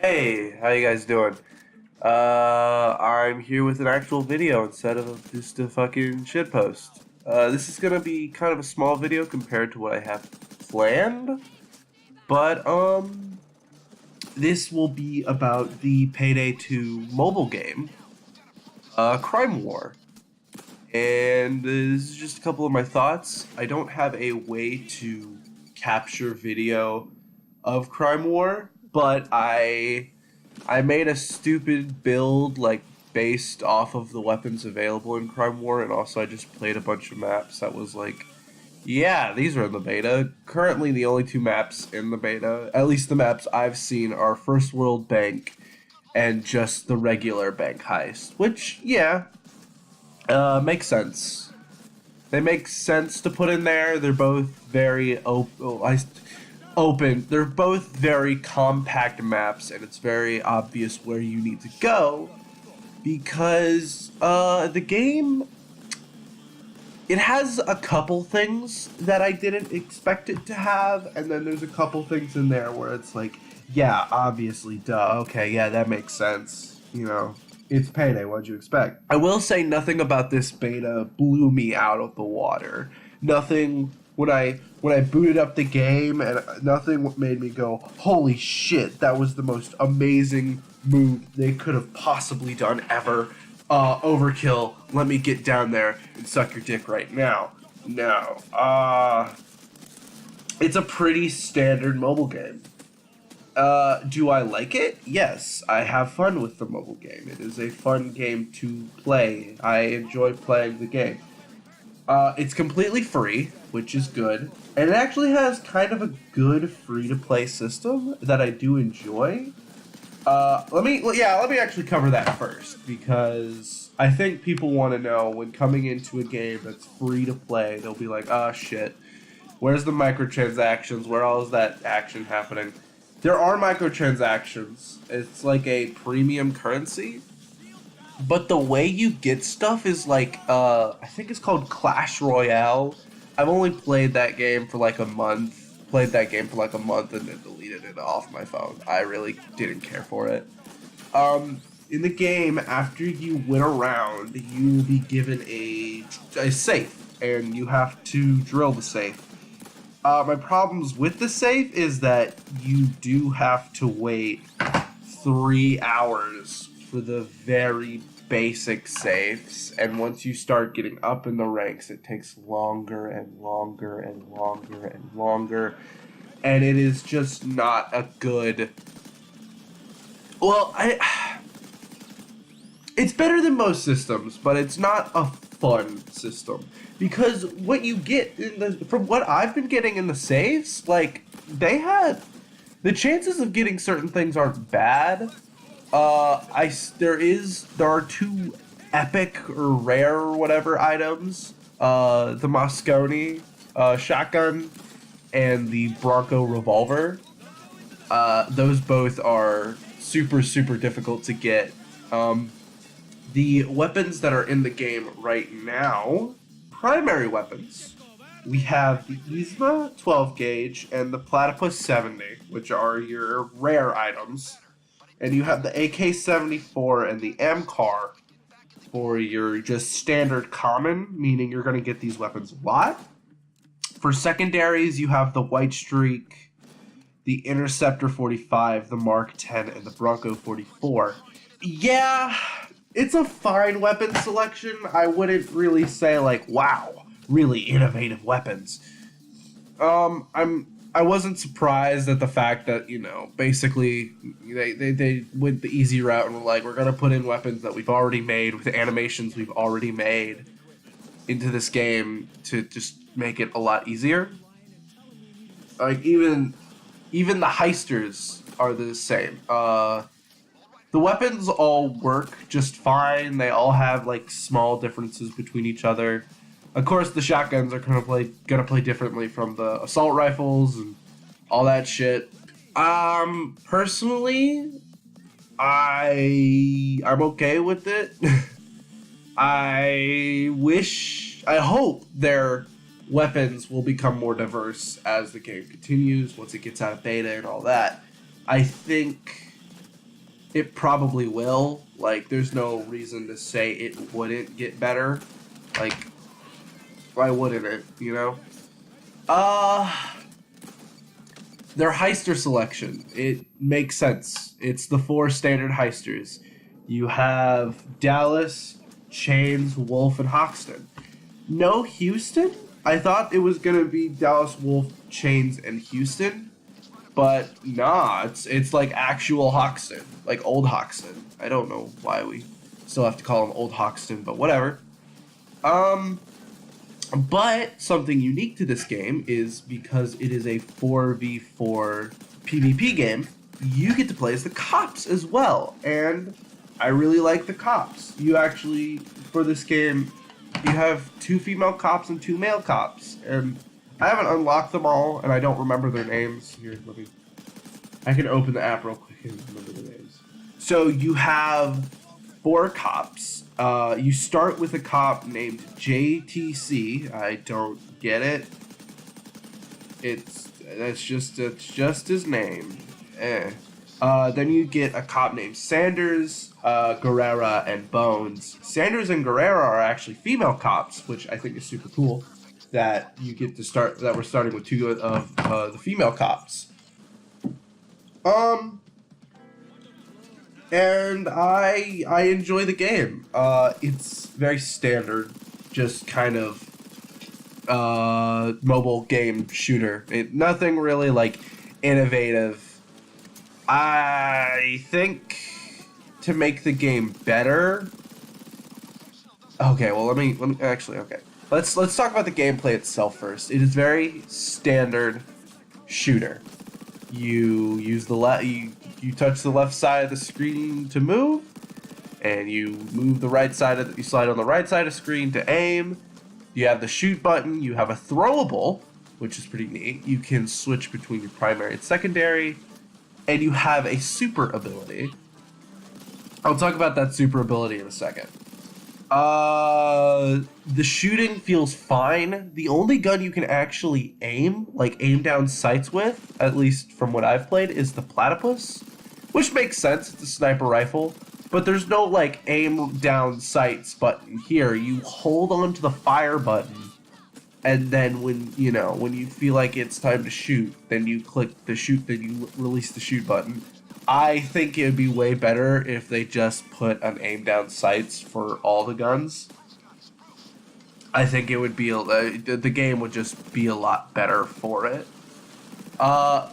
Hey, how you guys doing? I'm here with an actual video instead of just a fucking shitpost. This is gonna be kind of a small video compared to what I have planned, but this will be about the Payday 2 mobile game, Crime War. And this is just a couple of my thoughts. I don't have a way to capture video of Crime War, but I made a stupid build like based off of the weapons available in Crime War, and also I just played a bunch of maps that was like, yeah, these are in the beta. Currently, the only two maps in the beta, at least the maps I've seen, are First World Bank and just the regular bank heist. Which, yeah, makes sense. They make sense to put in there. They're both very open. They're both very compact maps, and it's very obvious where you need to go because the game, it has a couple things that I didn't expect it to have, and then there's a couple things in there where it's like, yeah, obviously, duh, okay, yeah, that makes sense, you know. It's Payday, what'd you expect? I will say nothing about this beta blew me out of the water. Nothing when I booted up the game, and nothing made me go, holy shit, that was the most amazing move they could have possibly done ever. Overkill, let me get down there and suck your dick right now. No. It's a pretty standard mobile game. Do I like it? Yes, I have fun with the mobile game. It is a fun game to play. I enjoy playing the game. It's completely free, which is good. And it actually has kind of a good free-to-play system that I do enjoy. Let me actually cover that first, because I think people want to know when coming into a game that's free to play, they'll be like, oh shit, where's the microtransactions? Where all is that action happening? There are microtransactions. It's like a premium currency. But the way you get stuff is like, I think it's called Clash Royale. I've only played that game for like a month. Played that game for like a month and then deleted it off my phone. I really didn't care for it. In the game, after you win a round, you will be given a safe, and you have to drill the safe. My problems with the safe is that you do have to wait 3 hours for the very basic safes, and once you start getting up in the ranks, it takes longer and longer and longer and longer, and it is just not a good. Well, it's better than most systems, but it's not a fun system. Because what you get from what I've been getting in the saves, like, the chances of getting certain things aren't bad. There are two epic or rare or whatever items. The Moscone shotgun and the Bronco revolver. Those both are super, super difficult to get. The weapons that are in the game right now, primary weapons, we have the Yzma 12 gauge and the Platypus 70, which are your rare items. And you have the AK-74 and the MCAR for your just standard common, meaning you're going to get these weapons a lot. For secondaries, you have the White Streak, the Interceptor 45, the Mark 10, and the Bronco 44. Yeah, it's a fine weapon selection. I wouldn't really say like, wow, really innovative weapons. I wasn't surprised at the fact that, you know, basically they went the easy route and were like, we're gonna put in weapons that we've already made with animations we've already made into this game to just make it a lot easier. Like even the heisters are the same. The weapons all work just fine. They all have like small differences between each other. Of course, the shotguns are gonna play differently from the assault rifles and all that shit. Personally, I'm okay with it. I hope their weapons will become more diverse as the game continues, once it gets out of beta and all that. I think It probably will. Like, there's no reason to say it wouldn't get better. Like, why wouldn't it, you know? Uh, their heister selection. It makes sense. It's the 4 standard heisters. You have Dallas, Chains, Wolf, and Hoxton. No Houston? I thought it was gonna be Dallas, Wolf, Chains, and Houston. But nah, it's like actual Hoxton, like old Hoxton. I don't know why we still have to call him old Hoxton, but whatever. Um, but something unique to this game is because it is a 4v4 PvP game, you get to play as the cops as well. And I really like the cops. You actually, for this game, you have 2 female cops and 2 male cops. And I haven't unlocked them all, and I don't remember their names. Here, I can open the app real quick and remember the names. So you have 4 cops. You start with a cop named JTC. I don't get it. That's just his name. Then you get a cop named Sanders, Guerrera, and Bones. Sanders and Guerrera are actually female cops, which I think is super cool. That you get to start. That we're starting with 2 of the female cops. And I enjoy the game. It's very standard, just kind of mobile game shooter. Nothing really like innovative. I think to make the game better. Okay, well let me actually okay. Let's talk about the gameplay itself first. It is very standard shooter. You use the you touch the left side of the screen to move, and you move the right side of you slide on the right side of the screen to aim. You have the shoot button. You have a throwable, which is pretty neat. You can switch between your primary and secondary, and you have a super ability. I'll talk about that super ability in a second. The shooting feels fine. The only gun you can actually aim down sights with, at least from what I've played, is the platypus, which makes sense. It's a sniper rifle, but there's no like aim down sights button here. You hold on to the fire button, and then when you feel like it's time to shoot, then you click the shoot, then you release the shoot button. I think it would be way better if they just put an aim down sights for all the guns. I think it would be the game would just be a lot better for it. I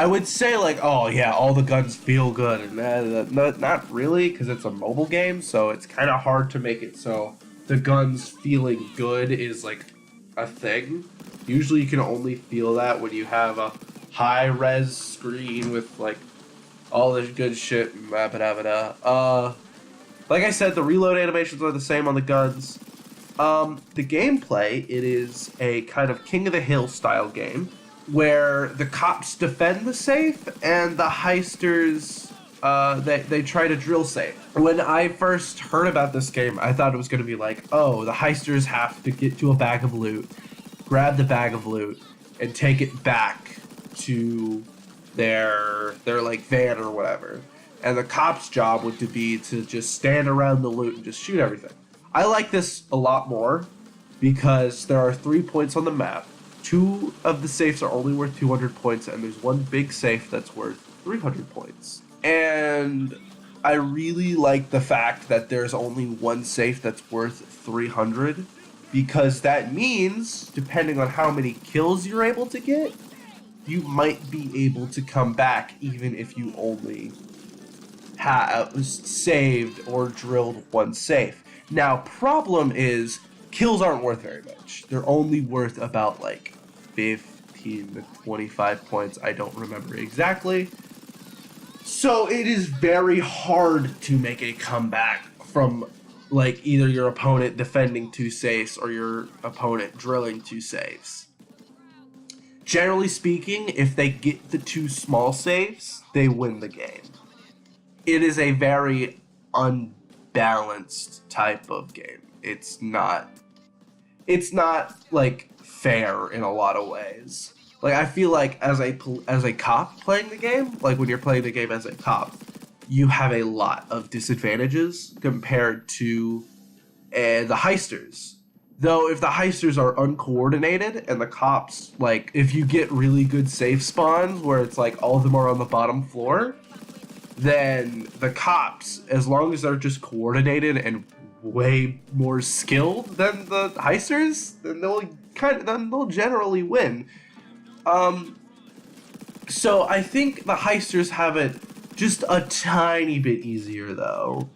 would say like, oh yeah, all the guns feel good, and not really, because it's a mobile game, so it's kind of hard to make it so the guns feeling good is like a thing. Usually, you can only feel that when you have a high res screen with like all this good shit. Like I said, the reload animations are the same on the guns. The gameplay, it is a kind of King of the Hill style game where the cops defend the safe and the heisters they try to drill safe. When I first heard about this game, I thought it was going to be like, oh, the heisters have to get to a bag of loot, grab the bag of loot, and take it back to their like van or whatever, and the cop's job would be to just stand around the loot and just shoot everything. I like this a lot more because there are 3 points on the map. 2 of the safes are only worth 200 points, and there's one big safe that's worth 300 points. And I really like the fact that there's only one safe that's worth 300, because that means, depending on how many kills you're able to get, you might be able to come back even if you only have saved or drilled one safe. Now, problem is, kills aren't worth very much. They're only worth about like 15 to 25 points. I don't remember exactly. So it is very hard to make a comeback from like either your opponent defending 2 safes or your opponent drilling 2 safes. Generally speaking, if they get the 2 small saves, they win the game. It is a very unbalanced type of game. It's not like fair in a lot of ways. Like I feel like as a cop playing the game, like when you're playing the game as a cop, you have a lot of disadvantages compared to the heisters. Though if the heisters are uncoordinated and the cops, like if you get really good safe spawns where it's like all of them are on the bottom floor, then the cops, as long as they're just coordinated and way more skilled than the heisters, then they'll generally win. Um, so I think the heisters have it just a tiny bit easier though,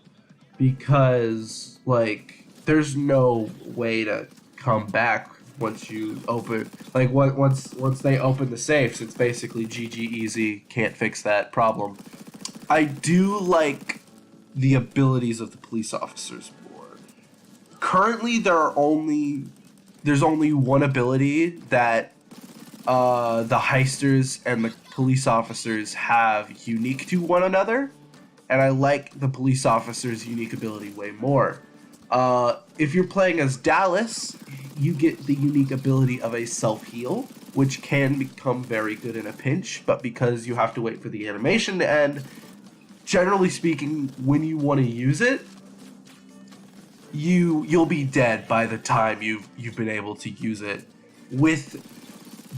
because like there's no way to come back once you open once they open the safes. It's basically GG easy. Can't fix that problem. I do like the abilities of the police officers more. Currently, there's only one ability that the heisters and the police officers have unique to one another, and I like the police officer's unique ability way more. If you're playing as Dallas, you get the unique ability of a self-heal, which can become very good in a pinch, but because you have to wait for the animation to end, generally speaking, when you want to use it, you'll be dead by the time you've been able to use it. With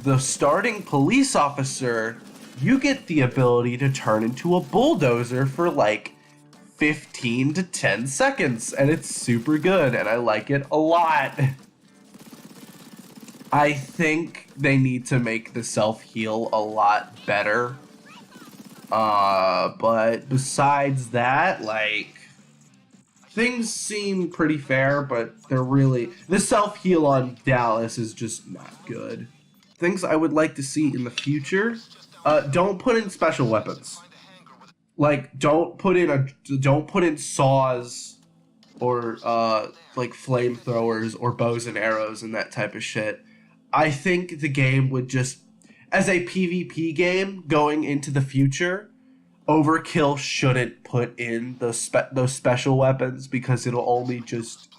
the starting police officer, you get the ability to turn into a bulldozer for like 15 to 10 seconds, and it's super good, and I like it a lot. I think they need to make the self-heal a lot better. But besides that, like, things seem pretty fair, but the self-heal on Dallas is just not good. Things I would like to see in the future, don't put in special weapons. Like, don't put in saws or, like flamethrowers or bows and arrows and that type of shit. I think the game would just, as a PvP game going into the future, Overkill shouldn't put in those special weapons because it'll only just...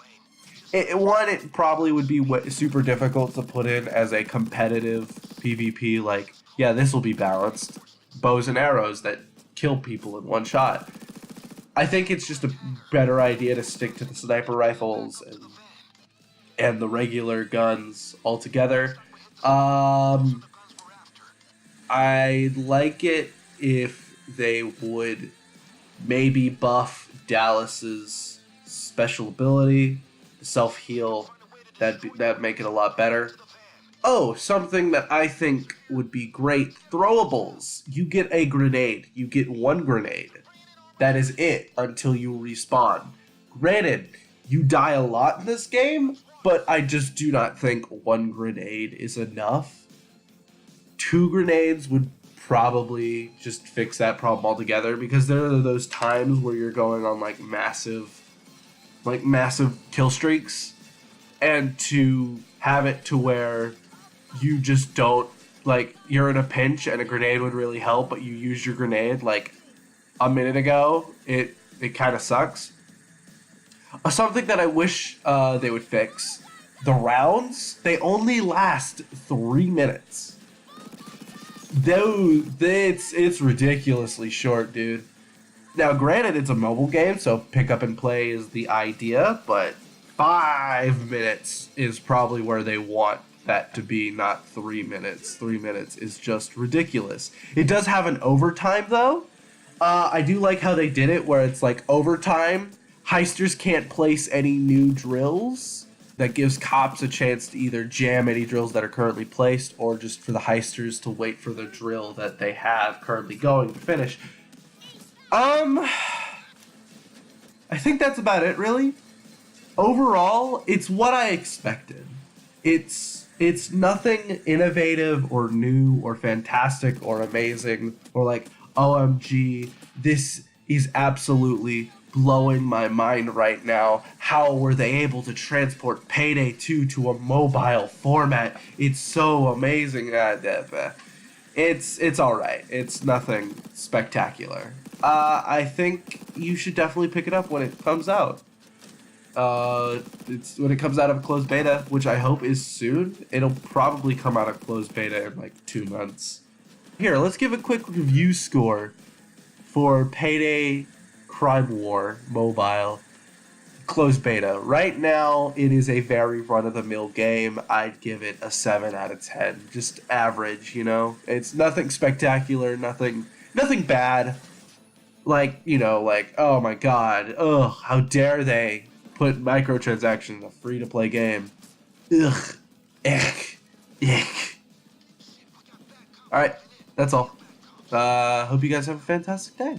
It probably would be super difficult to put in as a competitive PvP, like, yeah, this will be balanced. Bows and arrows that kill people in one shot. I think it's just a better idea to stick to the sniper rifles and the regular guns altogether. I'd like it if they would maybe buff Dallas's special ability, self-heal. That'd make it a lot better. Oh, something that I think would be great. Throwables. You get a grenade. You get one grenade. That is it until you respawn. Granted, you die a lot in this game, but I just do not think one grenade is enough. 2 grenades would probably just fix that problem altogether, because there are those times where you're going on like massive kill streaks, and to have it to where you just don't, like, you're in a pinch and a grenade would really help, but you use your grenade like a minute ago, it kind of sucks. Something that I wish they would fix: the rounds, they only last 3 minutes. Though it's ridiculously short, dude. Now, granted, it's a mobile game, so pick up and play is the idea, but 5 minutes is probably where they want that to be, not 3 minutes. 3 minutes is just ridiculous. It does have an overtime, though. I do like how they did it, where it's like overtime. Heisters can't place any new drills. That gives cops a chance to either jam any drills that are currently placed, or just for the heisters to wait for the drill that they have currently going to finish. I think that's about it, really. Overall, it's what I expected. It's nothing innovative or new or fantastic or amazing or like, OMG, this is absolutely blowing my mind right now. How were they able to transport Payday 2 to a mobile format? It's so amazing. It's alright. It's nothing spectacular. I think you should definitely pick it up when it comes out. It's when it comes out of closed beta, which I hope is soon. It'll probably come out of closed beta in like 2 months. Here, let's give a quick review score for Payday Crime War Mobile closed beta. Right now, it is a very run-of-the-mill game. I'd give it a 7 out of 10. Just average, you know? It's nothing spectacular, nothing bad. Like, you know, like, oh my god, ugh, how dare they put microtransactions in a free-to-play game. Ugh, ick, ick. Alright, that's all. Hope you guys have a fantastic day.